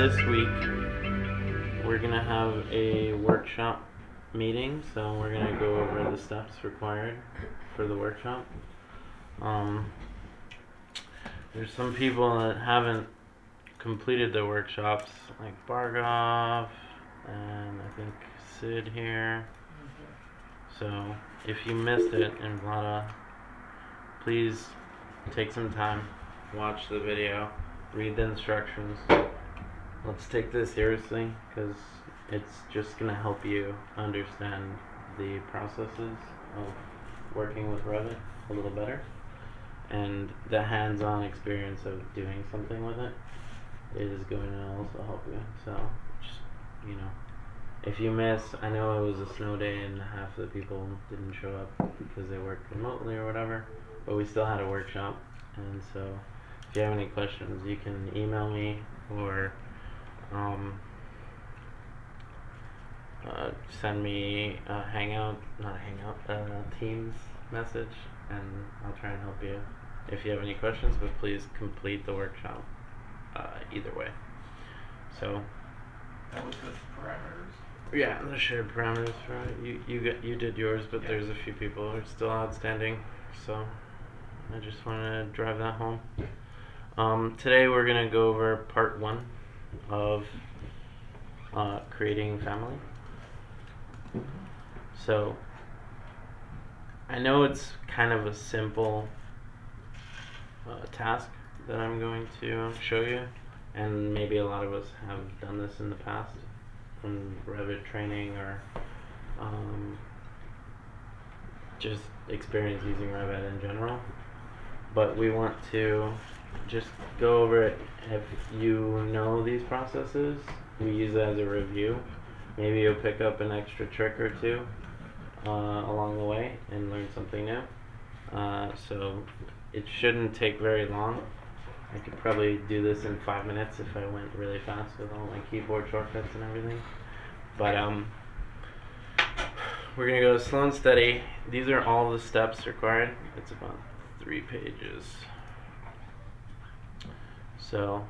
this week we're gonna have a workshop meeting, so we're gonna go over the steps required for the workshop. There's some people that haven't completed the workshops, like Bargov and I think Sid here. So if you missed it in Vlada, please take some time, watch the video, read the instructions. Let's take this seriously, because it's just going to help you understand the processes of working with Revit a little better, and the hands-on experience of doing something with it is going to also help you. So just, if you miss, I know it was a snow day and half of the people didn't show up because they worked remotely or whatever, but we still had a workshop. And so if you have any questions, you can email me or send me a Teams message, and I'll try and help you if you have any questions, but please complete the workshop either way. So that was the parameters. Yeah, the shared parameters, right? You did yours, but Yeah. There's a few people who are still outstanding, so I just want to drive that home. Today we're gonna go over part 1 of creating family. So I know it's kind of a simple task that I'm going to show you, and maybe a lot of us have done this in the past from Revit training or just experience using Revit in general. But we want to just go over it. If you know these processes, we use it as a review. Maybe you'll pick up an extra trick or two along the way and learn something new. So it shouldn't take very long. I could probably do this in 5 minutes if I went really fast with all my keyboard shortcuts and everything. But we're gonna go slow and steady. These are all the steps required. It's about 3 pages. So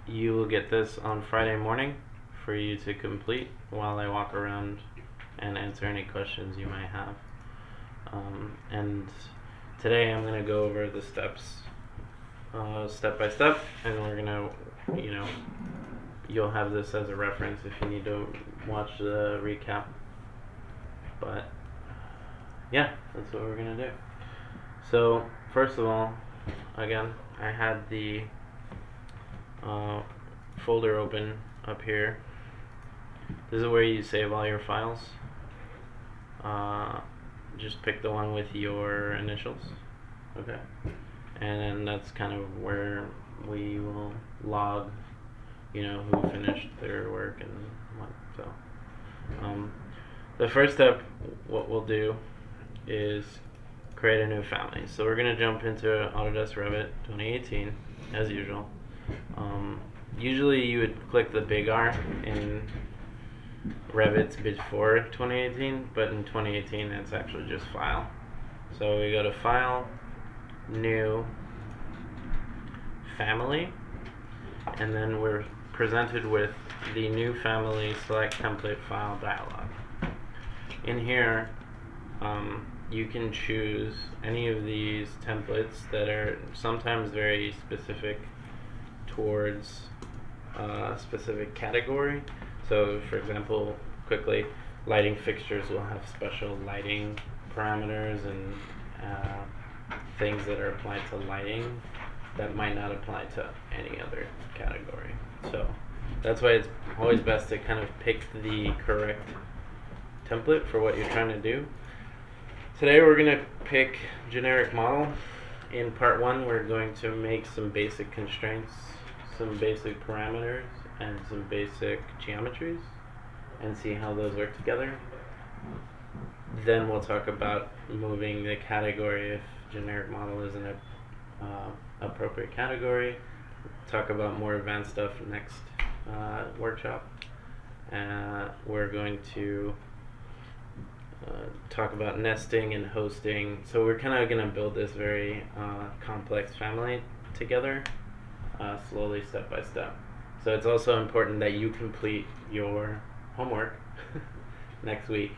you will get this on Friday morning for you to complete while I walk around and answer any questions you might have. And today I'm gonna go over the steps step by step, and we're gonna, you'll have this as a reference if you need to watch the recap. But yeah, that's what we're gonna do. So first of all, again, I had the folder open up here. This is where you save all your files. Just pick the one with your initials. Okay. And then that's kind of where we will log, who finished their work and what. So, the first step, what we'll do is create a new family. So we're gonna jump into Autodesk Revit 2018 as usual. Usually you would click the big R in Revit's before 2018, but in 2018 it's actually just File. So we go to File, New, Family, and then we're presented with the New Family Select Template File dialog. In here, you can choose any of these templates that are sometimes very specific towards a specific category. So, for example, quickly, lighting fixtures will have special lighting parameters and things that are applied to lighting that might not apply to any other category. So that's why it's always best to kind of pick the correct template for what you're trying to do. Today we're going to pick generic model. In part 1 we're going to make some basic constraints, some basic parameters, and some basic geometries, and see how those work together. Then we'll talk about moving the category if generic model isn't an appropriate category. Talk about more advanced stuff next workshop. We're going to talk about nesting and hosting. So we're kind of going to build this very complex family together, slowly, step by step. So it's also important that you complete your homework next week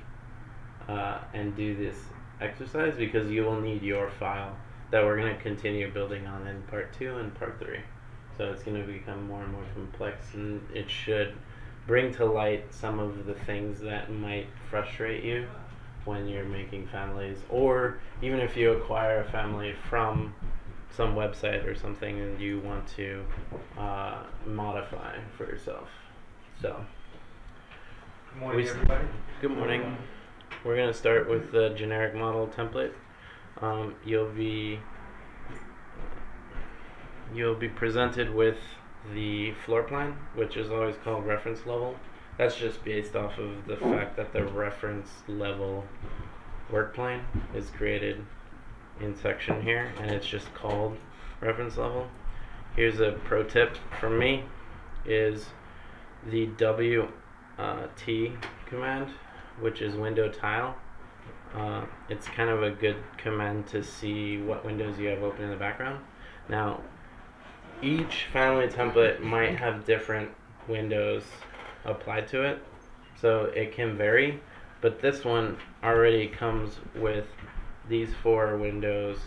and do this exercise, because you will need your file that we're going to continue building on in part 2 and part 3. So it's going to become more and more complex, and it should bring to light some of the things that might frustrate you when you're making families, or even if you acquire a family from some website or something and you want to modify for yourself. So, Good morning, everybody. good morning. We're going to start with the generic model template. You'll be presented with the floor plan, which is always called reference level. That's just based off of the fact that the reference level work plane is created in section here, and it's just called reference level. Here's a pro tip from me: is the WT command, which is window tile. It's kind of a good command to see what windows you have open in the background. Now, each family template might have different windows applied to it, so it can vary, but this one already comes with these 4 windows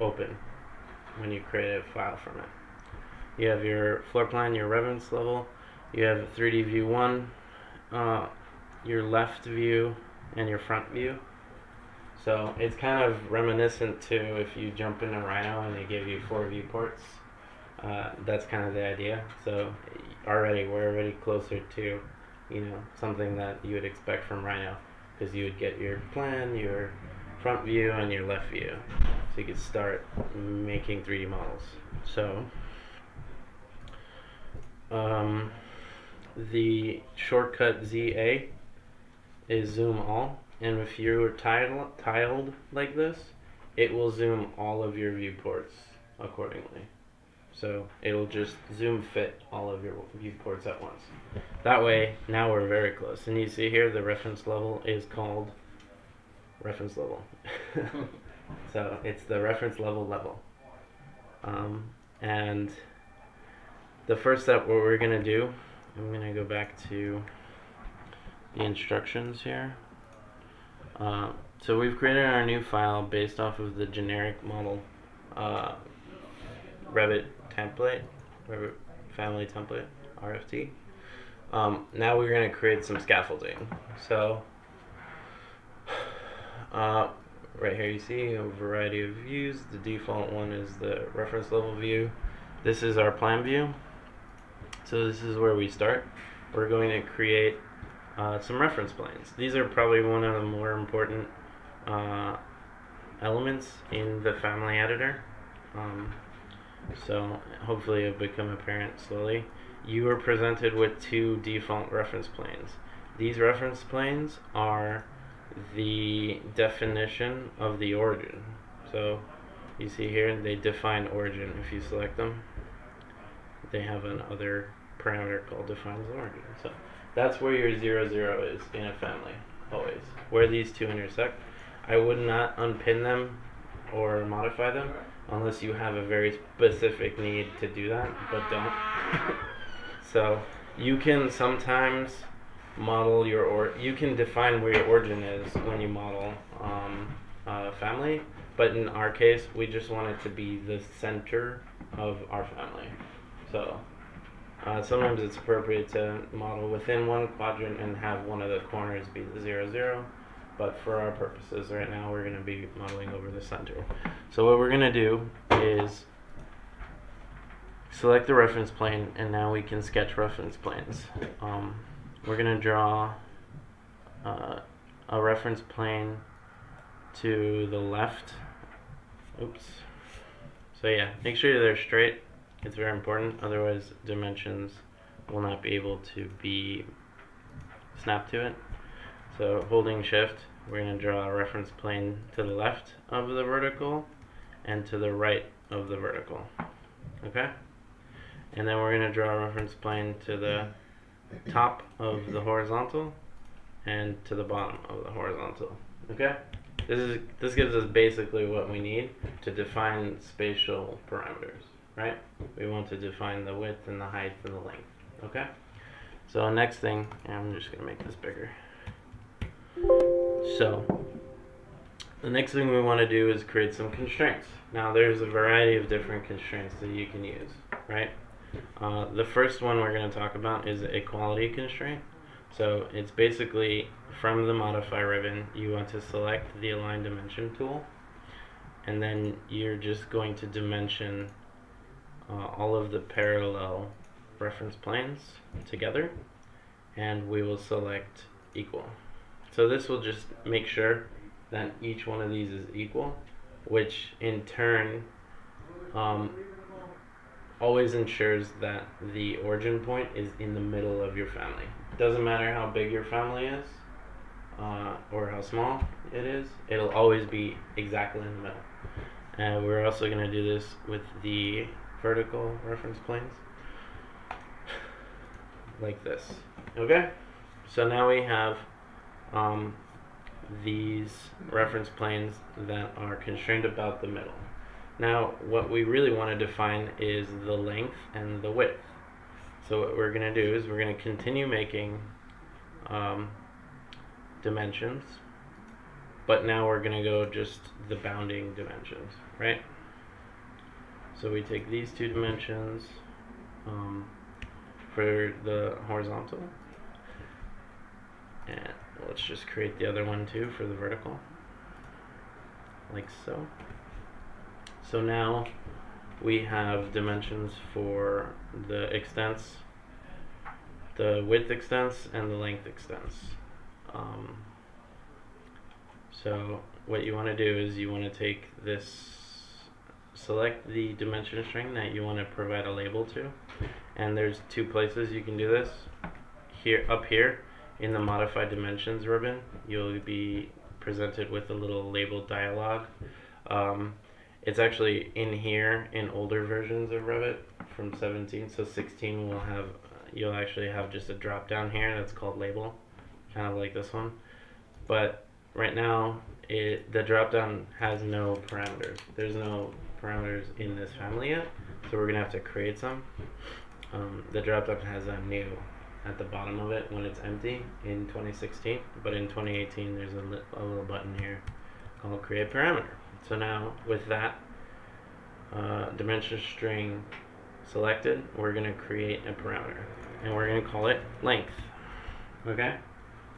open when you create a file from it. You have your floor plan, your reference level, you have 3D view 1, your left view, and your front view. So it's kind of reminiscent to if you jump into Rhino and they give you 4 viewports. That's kind of the idea. So we're already closer to, something that you would expect from Rhino, because you would get your plan, your front view, and your left view, so you could start making 3D models. So the shortcut ZA is zoom all, and if you're tiled like this, it will zoom all of your viewports accordingly. So it'll just zoom fit all of your viewports at once. That way, now we're very close. And you see here, the reference level is called reference level. So it's the reference level. And the first step, what we're going to do, I'm going to go back to the instructions here. So we've created our new file based off of the generic model Revit template, Revit family template, RFT. Now we're going to create some scaffolding. So right here you see a variety of views. The default one is the reference level view. This is our plan view. So this is where we start. We're going to create some reference planes. These are probably one of the more important elements in the family editor. So hopefully it'll become apparent slowly. You are presented with 2 default reference planes. These reference planes are the definition of the origin. So you see here, they define origin. If you select them, they have another parameter called defines origin. So that's where your 0, 0 is in a family, always. Where these 2 intersect. I would not unpin them or modify them unless you have a very specific need to do that, but don't. So you can sometimes model you can define where your origin is when you model family, but in our case, we just want it to be the center of our family. So sometimes it's appropriate to model within one quadrant and have one of the corners be the 0, 0. But for our purposes right now, we're going to be modeling over the center. So what we're going to do is select the reference plane, and now we can sketch reference planes. We're going to draw a reference plane to the left. Oops. So yeah, make sure they're straight. It's very important. Otherwise, dimensions will not be able to be snapped to it. So holding shift, we're going to draw a reference plane to the left of the vertical and to the right of the vertical. Okay? And then we're going to draw a reference plane to the top of the horizontal and to the bottom of the horizontal. Okay? This gives us basically what we need to define spatial parameters. right? We want to define the width and the height and the length, okay? So next thing, and I'm just gonna make this bigger. So the next thing we want to do is create some constraints. Now there's a variety of different constraints that you can use, right? The first one we're going to talk about is equality constraint. So it's basically from the modify ribbon, you want to select the align dimension tool, and then you're just going to dimension all of the parallel reference planes together, and we will select equal. So this will just make sure that each one of these is equal, which in turn always ensures that the origin point is in the middle of your family. Doesn't matter how big your family is or how small it is, it'll always be exactly in the middle. And we're also going to do this with the vertical reference planes, like this. Okay? So now we have these reference planes that are constrained about the middle. Now what we really want to define is the length and the width. So what we're going to do is we're going to continue making dimensions, but now we're going to go just the bounding dimensions, right? So we take these two dimensions for the horizontal, and let's just create the other one too for the vertical, like so. So now we have dimensions for the extents, the width extents, and the length extents. So what you want to do is you want to take this, select the dimension string that you want to provide a label to, and there's two places you can do this. Here, up here in the modify dimensions ribbon, you'll be presented with a little label dialog. It's actually in here in older versions of Revit from 17. So 16 will have, you'll actually have just a drop down here that's called label, kind of like this one. But right now, the drop down has no parameters. There's no parameters in this family yet, so we're gonna have to create some. The drop down has a new at the bottom of it when it's empty in 2016, but in 2018 there's a little button here called create parameter. So now with that dimension string selected, we're going to create a parameter, and we're going to call it length. Okay?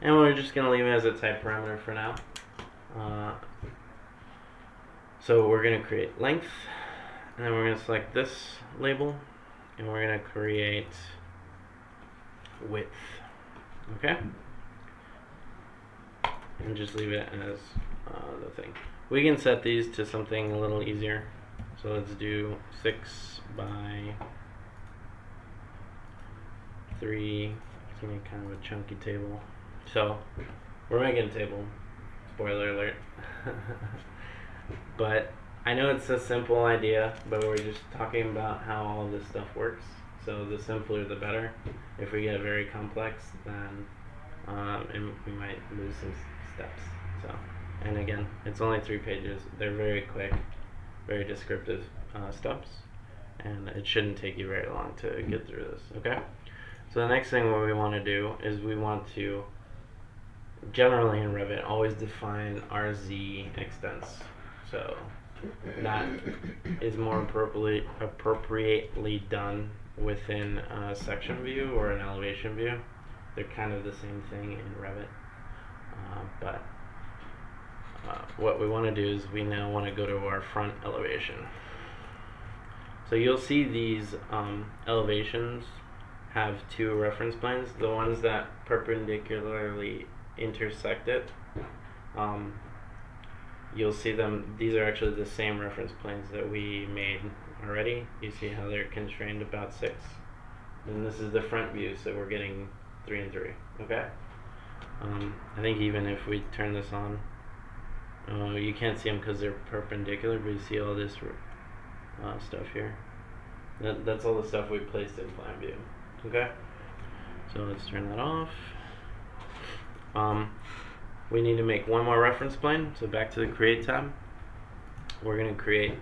And we're just going to leave it as a type parameter for now. So we're going to create length, and then we're going to select this label, and we're going to create width. Okay? And just leave it as the thing. We can set these to something a little easier. So let's do 6 by 3. It's gonna be kind of a chunky table. So we're making a table. Spoiler alert. But I know it's a simple idea, but we're just talking about how all of this stuff works. So the simpler the better. If we get very complex, then and we might lose some steps. So, and again, it's only 3 pages. They're very quick, very descriptive steps, and it shouldn't take you very long to get through this. Okay. So the next thing what we want to do is we want to, generally in Revit, always define RZ extents. So that is more appropriately done within a section view or an elevation view. They're kind of the same thing in Revit, but what we want to do is we now want to go to our front elevation. So you'll see these elevations have 2 reference planes. The ones that perpendicularly intersect it, you'll see them, these are actually the same reference planes that we made already. You see how they're constrained about 6, and this is the front view, so we're getting 3 and 3. Okay. I think even if we turn this on, you can't see them because they're perpendicular, but you see all this stuff here. That's all the stuff we placed in plan view. Okay. So let's turn that off. We need to make one more reference plane. So back to the create tab. We're going to create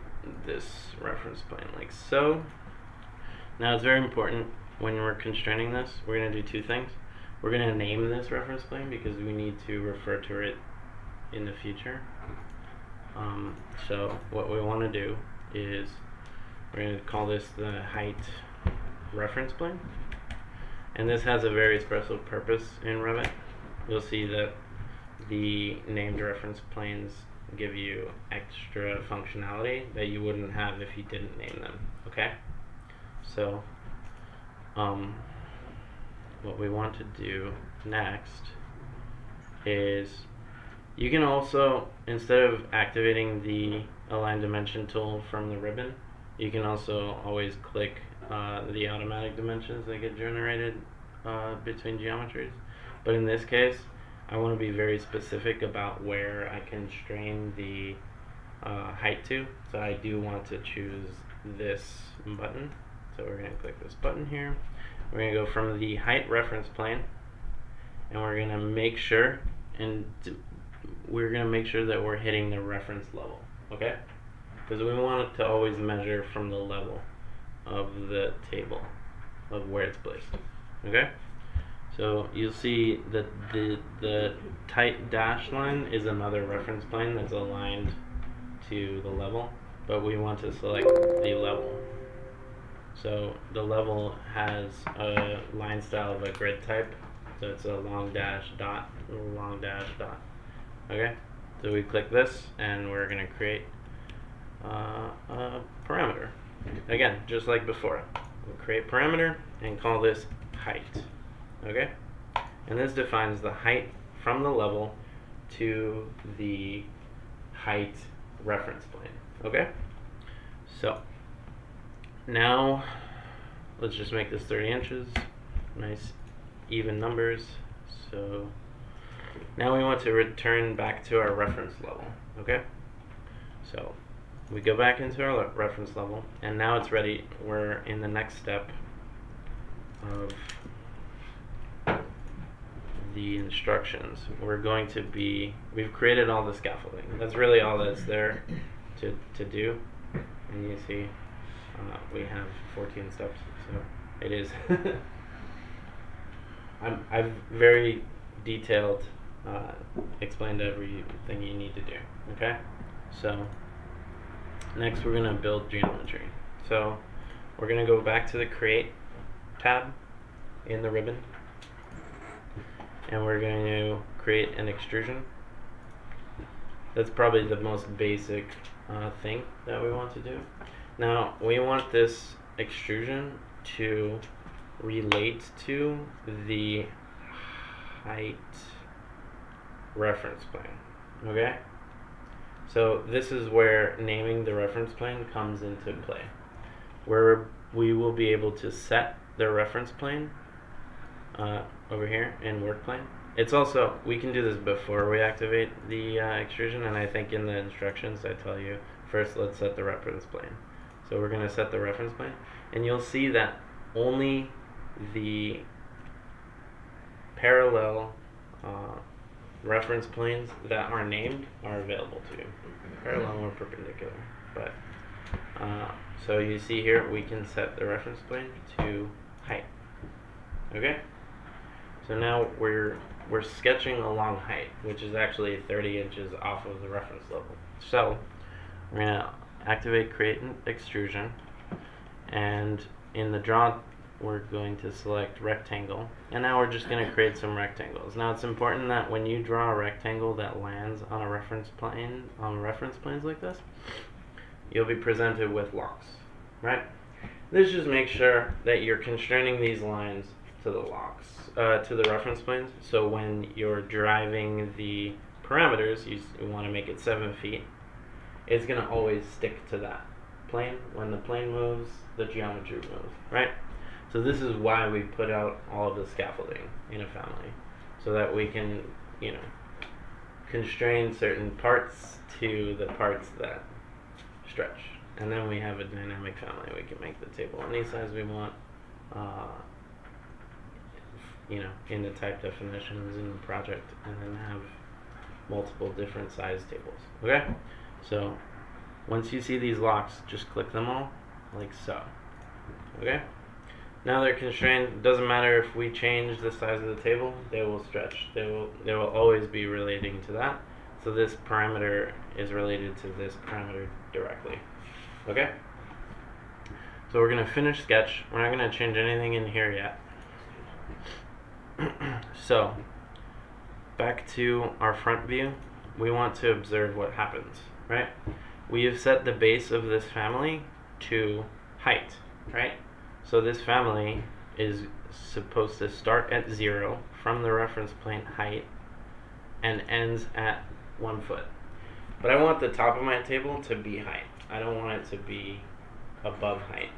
this reference plane like so. Now it's very important when we're constraining this, we're going to do two things. We're going to name this reference plane because we need to refer to it in the future. So what we want to do is we're going to call this the height reference plane. And this has a very special purpose in Revit. You'll see that the named reference planes give you extra functionality that you wouldn't have if you didn't name them. Okay? So what we want to do next is you can also, instead of activating the align dimension tool from the ribbon, you can also always click the automatic dimensions that get generated between geometries. But in this case, I want to be very specific about where I constrain the height to. So I do want to choose this button. So we're going to click this button here. We're going to go from the height reference plane, and we're going to make sure that we're hitting the reference level, okay? Because we want it to always measure from the level of the table of where it's placed, okay? So you'll see that the tight dashed line is another reference plane that's aligned to the level, but we want to select the level. So the level has a line style of a grid type, so it's a long dash dot, long dash dot. Okay, so we click this and we're going to create a parameter. Again, just like before, we'll create parameter and call this height. Okay, and this defines the height from the level to the height reference plane. Okay, so now let's just make this 30 inches, nice even numbers. So now we want to return back to our reference level, okay? So we go back into our reference level, and now it's ready. We're in the next step of the instructions. We've created all the scaffolding. That's really all that's there to do. And you see we have 14 steps, so it is I've very detailed explained everything you need to do. Okay, so next we're going to build geometry. So we're going to go back to the create tab in the ribbon, and we're going to create an extrusion. That's probably the most basic thing that we want to do. Now we want this extrusion to relate to the height reference plane. Okay? So this is where naming the reference plane comes into play, where we will be able to set the reference plane over here in work plane. It's also, we can do this before we activate the extrusion, and I think in the instructions I tell you first let's set the reference plane. So we're going to set the reference plane, and you'll see that only the parallel reference planes that are named are available to you, parallel or perpendicular. But so you see here we can set the reference plane to height. Okay, so now we're sketching along height, which is actually 30 inches off of the reference level. So we're going to activate create an extrusion, and in the draw we're going to select rectangle, and now we're just going to create some rectangles. Now it's important that when you draw a rectangle that lands on a reference plane, on reference planes like this, you'll be presented with locks, right? This just makes sure that you're constraining these lines to the locks, to the reference planes, so when you're driving the parameters, you want to make it 7 feet, it's going to always stick to that plane. When the plane moves, the geometry moves, right? So this is why we put out all of the scaffolding in a family, so that we can, constrain certain parts to the parts that stretch. And then we have a dynamic family. We can make the table any size we want, in the type definitions in the project, and then have multiple different size tables. Okay? So Once you see these locks, just click them all, like so. Okay? Now they're constrained. Doesn't matter if we change the size of the table, they will stretch. They will always be relating to that. So this parameter is related to this parameter directly. Okay? So we're going to finish sketch. We're not going to change anything in here yet. So, back to our front view. We want to observe what happens, right? We have set the base of this family to height, right? So this family is supposed to start at 0 from the reference plane height and ends at 1 foot. But I want the top of my table to be height. I don't want it to be above height.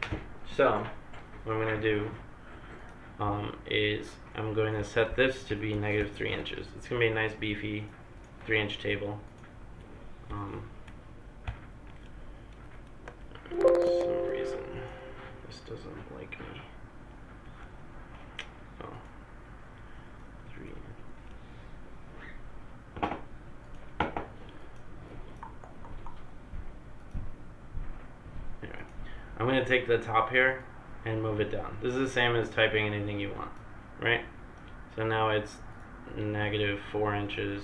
So what I'm going to do is I'm going to set this to be -3 inches. It's going to be a nice beefy 3-inch table. For some reason this doesn't like me. Oh, 3. Anyway, I'm going to take the top here and move it down. This is the same as typing anything you want, right? So now it's -4 inches,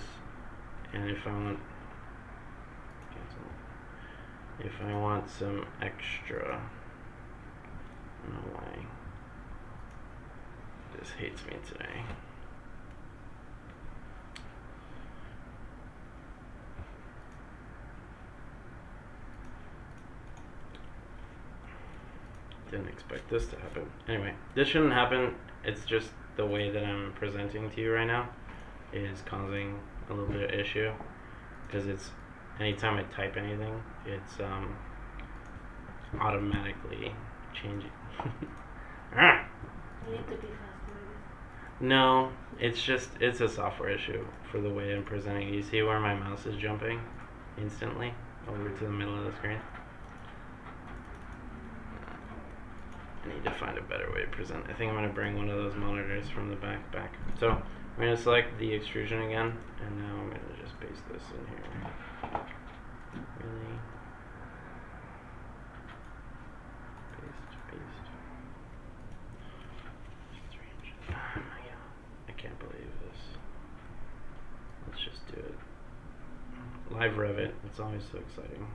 and if I want some extra, I don't know why this hates me today. Didn't expect this to happen. Anyway, this shouldn't happen. It's just the way that I'm presenting to you right now is causing a little bit of issue, because it's anytime I type anything, it's automatically changing. Ah! You need to be faster. No, it's a software issue for the way I'm presenting. You see where my mouse is jumping instantly over to the middle of the screen? I need to find a better way to present. I think I'm going to bring one of those monitors from the back. So I'm going to select the extrusion again, and now I'm going to just paste this in here. Really? Paste. 3 inches. Oh my god. I can't believe this. Let's just do it. Live Revit. It's always so exciting.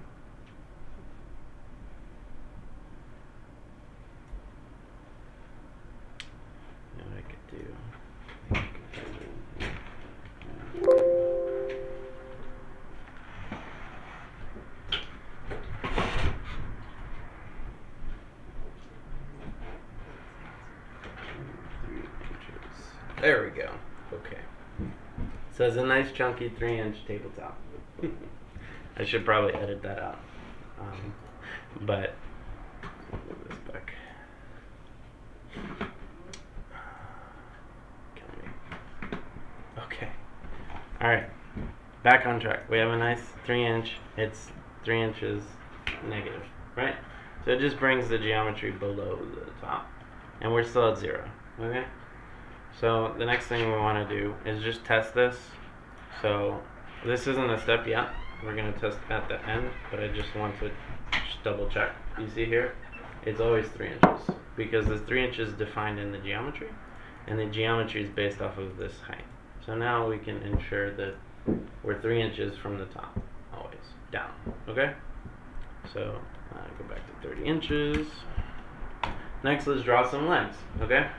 You know what I could do? There we go. Okay. So it's a nice chunky 3-inch tabletop. I should probably edit that out. But move this back. Okay. Alright. Back on track. We have a nice 3-inch. It's 3 inches negative, right? So it just brings the geometry below the top. And we're still at 0. Okay? So the next thing we want to do is just test this. So this isn't a step yet. We're going to test at the end, but I just want to just double check. You see here? It's always 3 inches because the 3 inches defined in the geometry, and the geometry is based off of this height. So now we can ensure that we're 3 inches from the top, always down. Okay? So go back to 30 inches. Next, let's draw some legs. Okay?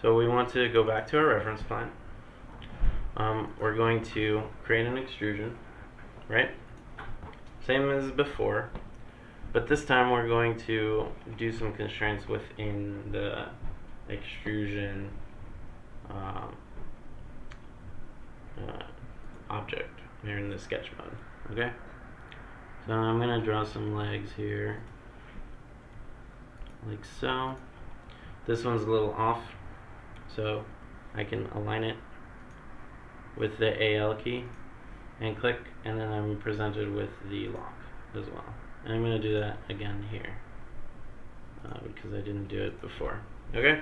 So we want to go back to our reference plane. We're going to create an extrusion, right? Same as before, but this time we're going to do some constraints within the extrusion object here in the sketch mode. Okay? So I'm going to draw some legs here, like so. This one's a little off, so I can align it with the AL key and click, and then I'm presented with the lock as well. And I'm going to do that again here because I didn't do it before. Okay?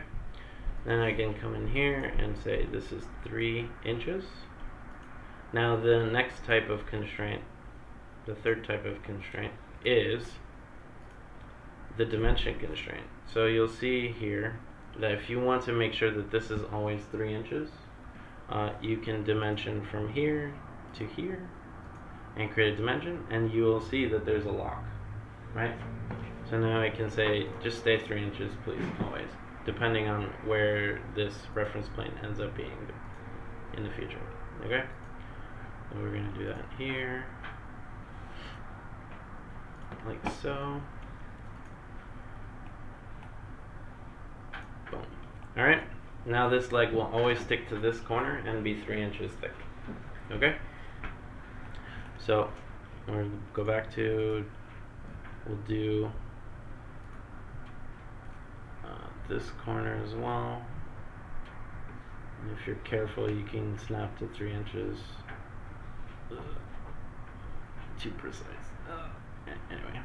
Then I can come in here and say this is 3 inches. Now the next type of constraint, the third type of constraint, is the dimension constraint. So you'll see here that if you want to make sure that this is always 3 inches, you can dimension from here to here and create a dimension, and you will see that there's a lock, right? So now I can say just stay 3 inches please, always, depending on where this reference plane ends up being in the future. Okay? So we're going to do that here, like so. Boom. Alright, now this leg will always stick to this corner and be 3 inches thick. Okay? So, we'll go back to, we'll do this corner as well. And if you're careful, you can snap to 3 inches. Too precise. Anyway.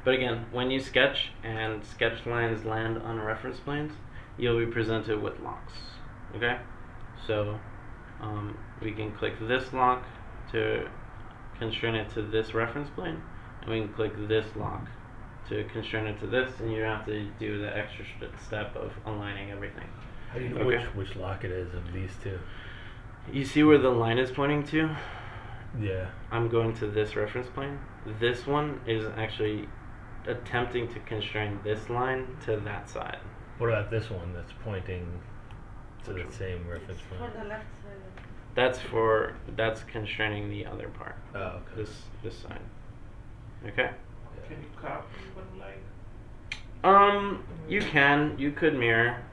But again, when you sketch and sketch lines land on reference planes, you'll be presented with locks. Okay? So, we can click this lock to constrain it to this reference plane, and we can click this lock to constrain it to this, and you don't have to do the extra step of aligning everything. How do you know which lock it is of these two? You see where the line is pointing to? Yeah. I'm going to this reference plane. This one is actually attempting to constrain this line to that side. What about this one that's pointing to the same reference For point? the left side. That's constraining the other part. Oh, okay. This side. Okay? Can you copy one line? You could mirror.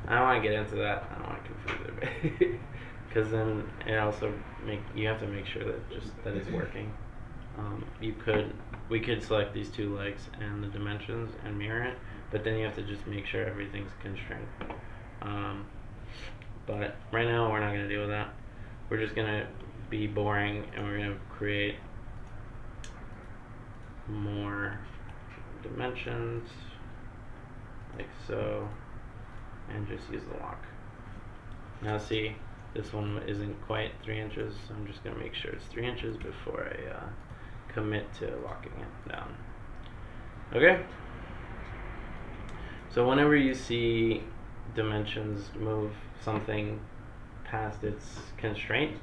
I don't want to get into that. I don't want to confuse it. Because then it also you have to make sure that it's working. We could select these 2 legs and the dimensions and mirror it, but then you have to just make sure everything's constrained. But right now we're not going to deal with that. We're just going to be boring, and we're going to create more dimensions like so, and just use the lock. Now see, this one isn't quite 3 inches, so I'm just going to make sure it's 3 inches before I commit to locking it down. Okay? So whenever you see dimensions move something past its constraint,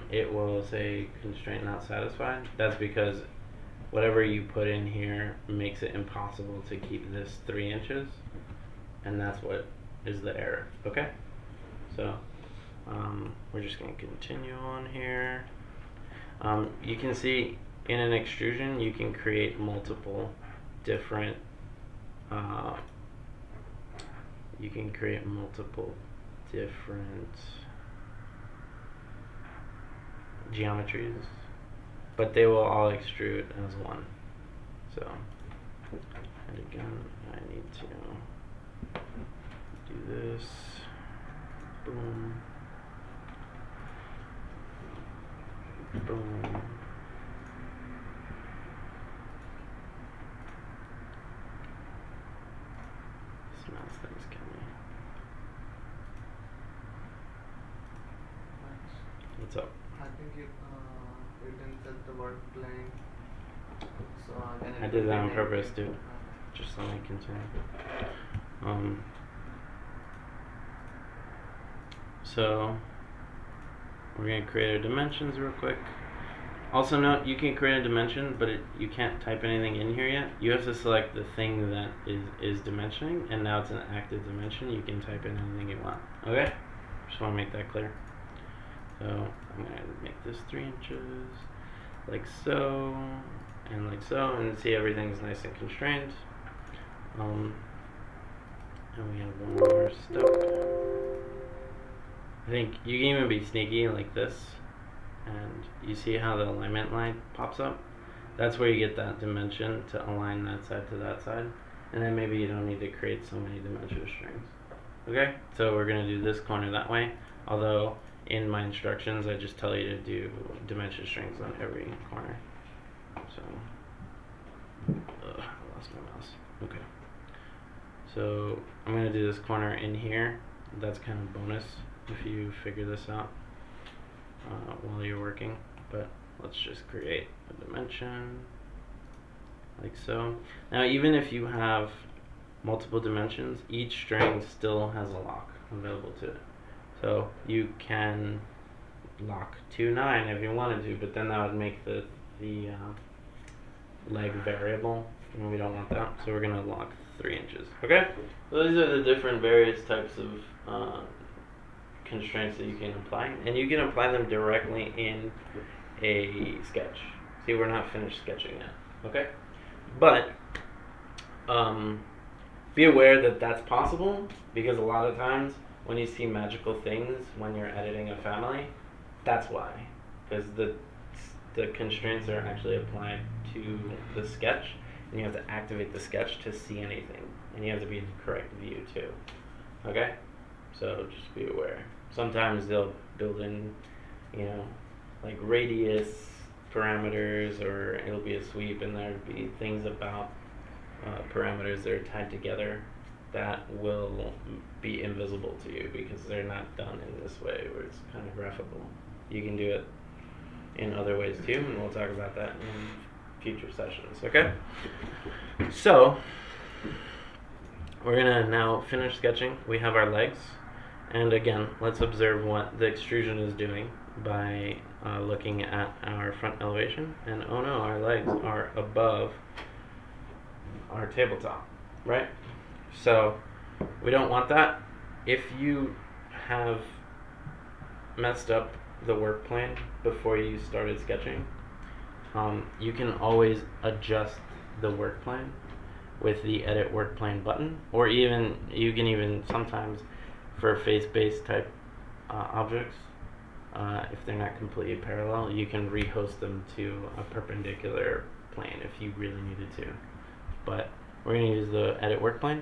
it will say constraint not satisfied. That's because whatever you put in here makes it impossible to keep this 3 inches, and that's what is the error. Okay? So we're just going to continue on here. You can see in an extrusion you can create multiple different geometries, but they will all extrude as one. So, and again, I need to do this. Boom. Boom. This mouse thing's killing me. What's up? I think you didn't set the word plane. So then I it did will that be on negative. purpose, dude. Just let me continue. So we're gonna create our dimensions real quick. Also note, you can create a dimension, but you can't type anything in here yet. You have to select the thing that is dimensioning, and now it's an active dimension. You can type in anything you want. Okay? Just want to make that clear. So I'm gonna make this 3 inches, like so, and see everything's nice and constrained. And we have one more step. I think you can even be sneaky like this, and you see how the alignment line pops up? That's where you get that dimension to align that side to that side, and then maybe you don't need to create so many dimension strings. Okay, so we're going to do this corner that way, although in my instructions I just tell you to do dimension strings on every corner. So, I lost my mouse. Okay, so I'm going to do this corner in here. That's kind of bonus if you figure this out while you're working, but let's just create a dimension. like so. Now even if you have multiple dimensions, each string still has a lock available to it. So you can lock to 9 if you wanted to, but then that would make the leg variable, and we don't want that. So we're gonna lock 3 inches. Okay. So these are the different various types of constraints that you can apply, and you can apply them directly in a sketch. See, we're not finished sketching yet. Okay. But be aware that that's possible, because a lot of times when you see magical things when you're editing a family, that's why, because the constraints are actually applied to the sketch, and you have to activate the sketch to see anything, and you have to be in the correct view too. Okay, so just be aware. Sometimes they'll build in, like radius parameters, or it'll be a sweep, and there'll be things about parameters that are tied together that will be invisible to you because they're not done in this way where it's kind of graphical. You can do it in other ways too, and we'll talk about that in future sessions. Okay? So we're gonna now finish sketching. We have our legs, and again, let's observe what the extrusion is doing by looking at our front elevation. And oh no, our legs are above our tabletop, right? So we don't want that. If you have messed up the work plane before you started sketching, you can always adjust the work plane with the edit work plane button, or even you can even sometimes for face-based type objects, if they're not completely parallel, you can rehost them to a perpendicular plane if you really needed to. But we're going to use the edit work plane,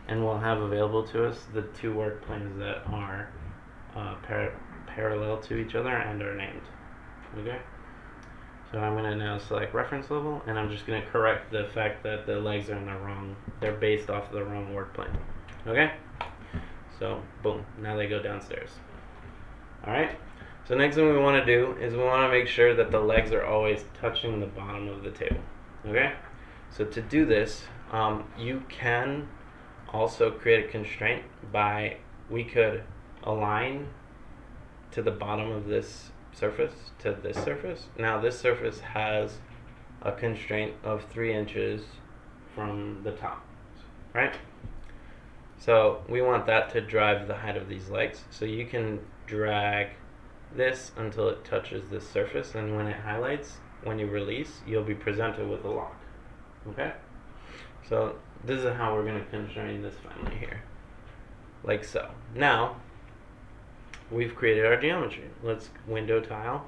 and we'll have available to us the 2 work planes that are parallel to each other and are named. Okay? So I'm going to now select reference level, and I'm just going to correct the fact that the legs are in the wrong, they're based off of the wrong work plane. Okay? So, boom, now they go downstairs. Alright? So next thing we want to do is we want to make sure that the legs are always touching the bottom of the table. Okay? So to do this, you can also create a constraint by, we could align to the bottom of this surface to this surface. Now this surface has a constraint of 3 inches from the top, right? So we want that to drive the height of these legs. So you can drag this until it touches this surface, and when it highlights, when you release, you'll be presented with a lock. Okay? So this is how we're going to constrain this family here, like so. Now we've created our geometry. Let's window tile,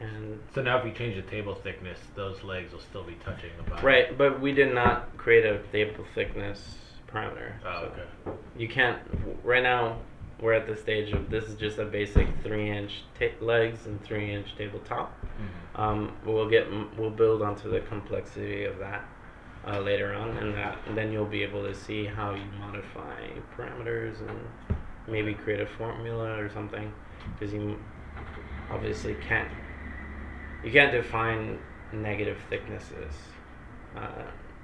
and So now if you change the table thickness, those legs will still be touching the bottom. right, but we did not create a table thickness parameter. Oh, so okay. you can't, right now we're at the stage of, this is just a basic 3-inch legs and 3-inch tabletop. Mm-hmm. We'll build onto the complexity of that later on, and then you'll be able to see how you modify parameters and maybe create a formula or something, because you obviously can't define negative thicknesses.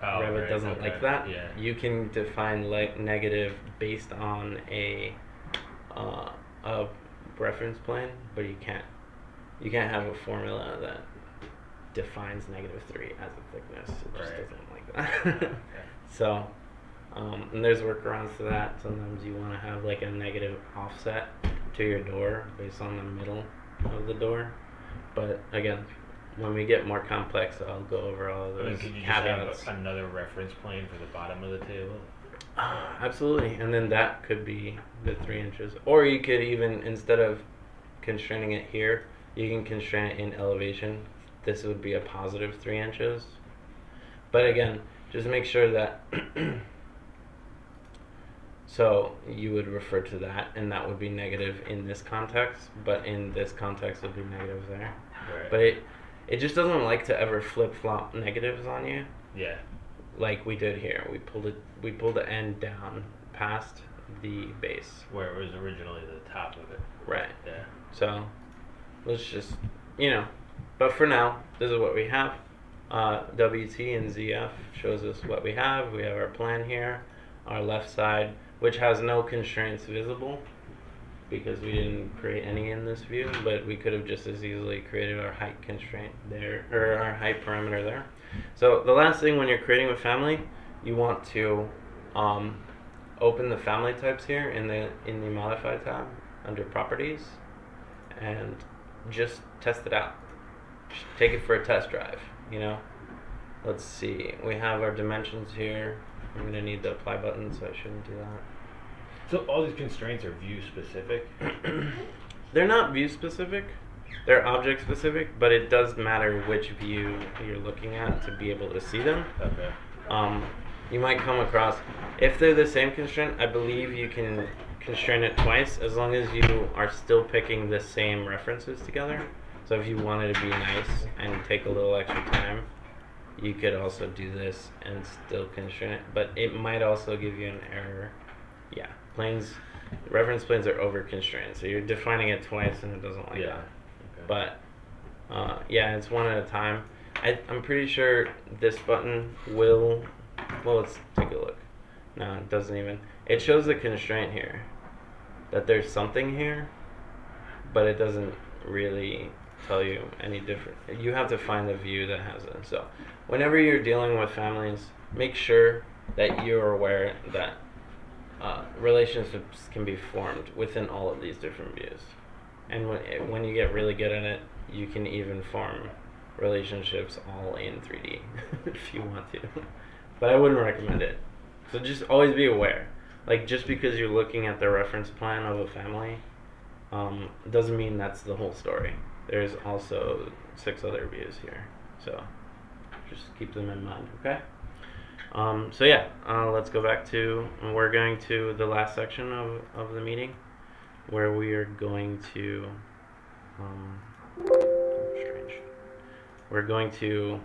Revit doesn't like that. Yeah. You can define negative based on a reference plane, but you can't have a formula that defines -3 as a thickness. It just doesn't like that. Okay. So, and there's workarounds to that. Sometimes you want to have like a negative offset to your door based on the middle of the door. But again, when we get more complex, I'll go over all of those Could you just caveats. have another reference plane for the bottom of the table? Absolutely, and then that could be the 3 inches. Or you could even, instead of constraining it here, you can constrain it in elevation. This would be a positive 3 inches. But again, just make sure that so you would refer to that, and that would be negative in this context, but in this context it would be negative there. Right. But it just doesn't like to ever flip-flop negatives on you. Yeah. Like we did here. We pulled the end down past the base. Where it was originally the top of it. Right. Yeah. So let's just, but for now, this is what we have. WT and ZF shows us what we have. We have our plan here, our left side, which has no constraints visible because we didn't create any in this view, but we could have just as easily created our height constraint there, or our height parameter there. So the last thing when you're creating a family, you want to open the family types here in the modify tab under properties and just test it out. Just take it for a test drive, you know. Let's see, we have our dimensions here. I'm gonna need the apply button, so I shouldn't do that. So all these constraints are view specific? They're not view specific, they're object specific, but it does matter which view you're looking at to be able to see them. Okay. You might come across, if they're the same constraint, I believe you can constrain it twice as long as you are still picking the same references together. So if you wanted to be nice and take a little extra time, you could also do this and still constrain it, but it might also give you an error. Yeah, reference planes are over constrained, so you're defining it twice and it doesn't like that. Okay. But yeah, it's one at a time. I'm pretty sure this button will, well, let's take a look. No, it doesn't even. It shows the constraint here, that there's something here, but it doesn't really tell you any different. You have to find the view that has it. So whenever you're dealing with families, make sure that you're aware that relationships can be formed within all of these different views. And when you get really good at it, you can even form relationships all in 3D if you want to. But I wouldn't recommend it. So just always be aware. Like, just because you're looking at the reference plan of a family doesn't mean that's the whole story. There's also 6 other views here. So just keep them in mind, okay? So yeah, let's go back to, we're going to the last section of the meeting where we are going to, strange. We're going to,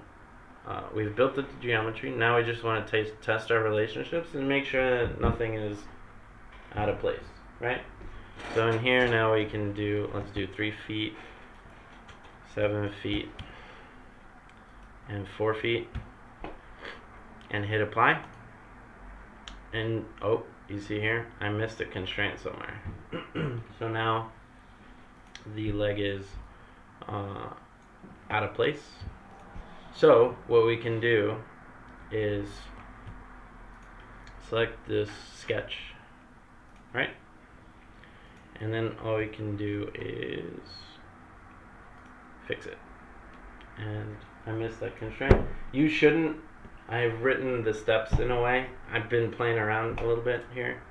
we've built the geometry. Now we just want to test our relationships and make sure that nothing is out of place, right? So in here now we can do, let's do 3 feet, 7 feet, and 4 feet, and hit apply. And oh, you see here, I missed a constraint somewhere. So now the leg is out of place. So what we can do is select this sketch, right? And then all we can do is fix it. And I missed that constraint. You shouldn't. I've written the steps in a way. I've been playing around a little bit here.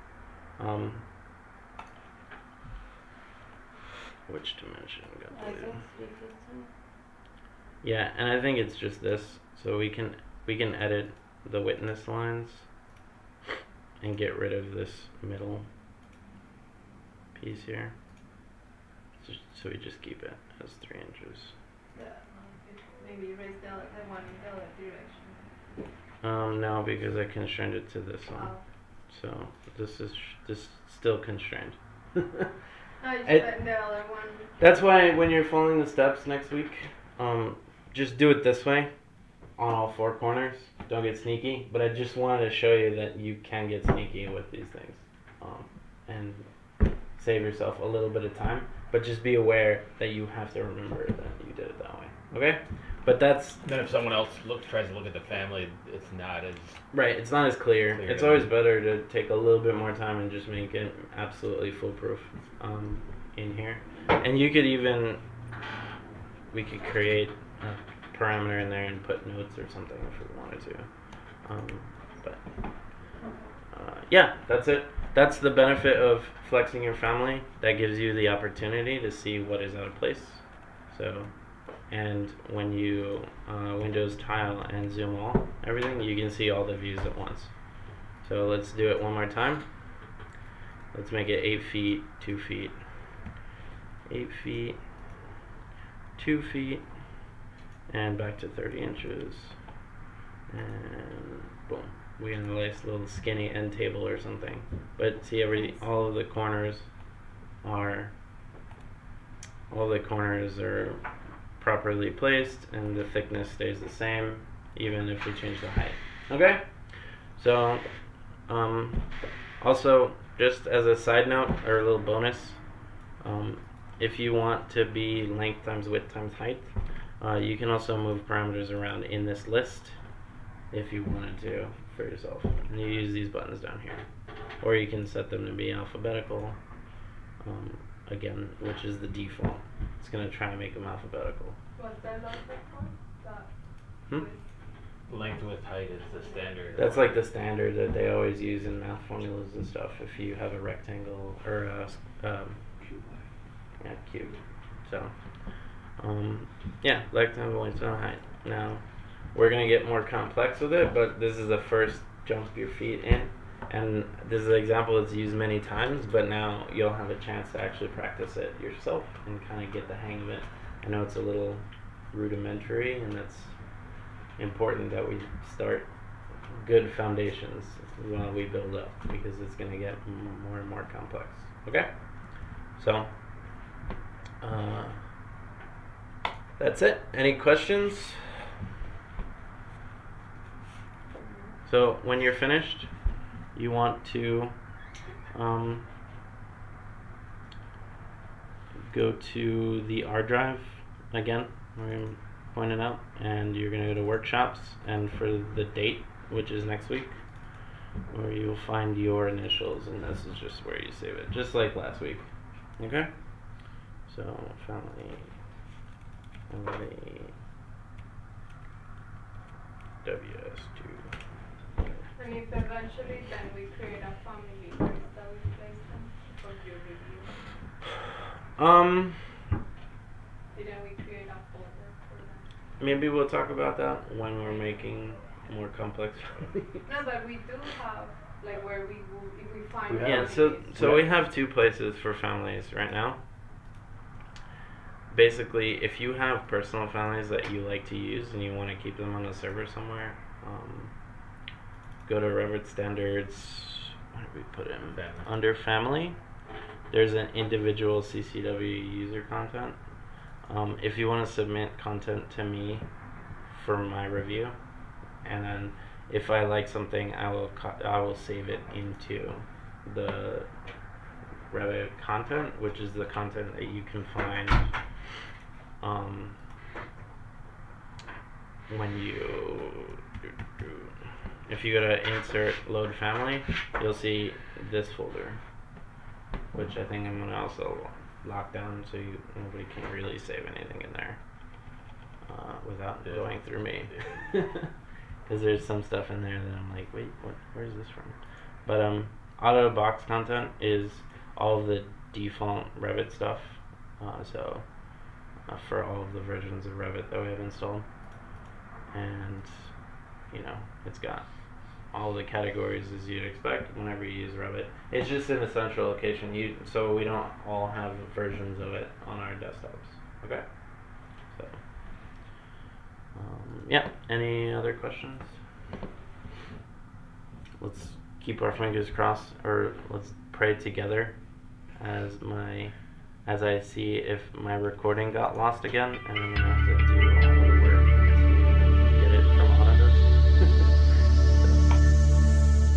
Which dimension got deleted? Yeah, and I think it's just this. So we can edit the witness lines and get rid of this middle piece here. So we just keep it as 3 inches. Yeah, maybe erase the one in the other direction. No, because I constrained it to this one. Wow. So this still constrained. No, you It- just the other one. That's why when you're following the steps next week, just do it this way on all 4 corners. Don't get sneaky. But I just wanted to show you that you can get sneaky with these things, and save yourself a little bit of time. But just be aware that you have to remember that you did it that way. Okay? But that's Then if someone else tries to look at the family, it's not as... right. It's not as clear. Clear, It's yeah. always better to take a little bit more time and just make it absolutely foolproof in here. And you could even, we could create a parameter in there and put notes or something if we wanted to. But yeah, that's it. That's the benefit of flexing your family. That gives you the opportunity to see what is out of place. So, and when you Windows tile and zoom all everything, you can see all the views at once. So let's do it one more time. Let's make it 8 feet, 2 feet, 8 feet, 2 feet, and back to 30 inches. And boom. We have a nice little skinny end table or something. But see, all of the corners are properly placed, and the thickness stays the same even if we change the height. Okay? So, also, just as a side note or a little bonus, if you want to be length times width times height, you can also move parameters around in this list if you wanted to for yourself. And you use these buttons down here. Or you can set them to be alphabetical, again, which is the default. It's going to try and make them alphabetical. What's that logic for? That Hmm? Length with height is the standard. That's like the standard that they always use in math formulas and stuff. If you have a rectangle or a cube. So, yeah, length times width times height. Now, we're gonna get more complex with it, but this is the first jump your feet in, and this is an example that's used many times. But now you'll have a chance to actually practice it yourself and kind of get the hang of it. I know it's a little rudimentary, and that's important that we start good foundations while we build up, because it's going to get more and more complex. Okay? So, that's it. Any questions? So, when you're finished, you want to go to the R drive again, where I pointed out, and you're going to go to workshops, and for the date, which is next week, where you'll find your initials, and this is just where you save it, just like last week. Okay? So, family WS2. And if eventually then we create a family, where is that we place them for your review? Didn't we create a folder for them? Maybe we'll talk about that when we're making more complex. No, but we do have, like, where we will, if we find Yeah, families. so we have two places for families right now. Basically, if you have personal families that you like to use and you want to keep them on the server somewhere, go to Revit Standards. What did we put in? Family. Under Family, there's an individual CCW user content. If you want to submit content to me for my review, and then if I like something, I will save it into the Revit content, which is the content that you can find when if you go to Insert Load Family, you'll see this folder, which I think I'm gonna also lock down so nobody can really save anything in there without going through me. Because there's some stuff in there that I'm like, wait, where's this from? But out of the box content is all of the default Revit stuff. So for all of the versions of Revit that we have installed, and it's got all the categories as you'd expect whenever you use Revit. It's just in a central location, so we don't all have versions of it on our desktops. Okay. So. Yeah, any other questions? Let's keep our fingers crossed, or let's pray together as I see if my recording got lost again, and I'm gonna have to do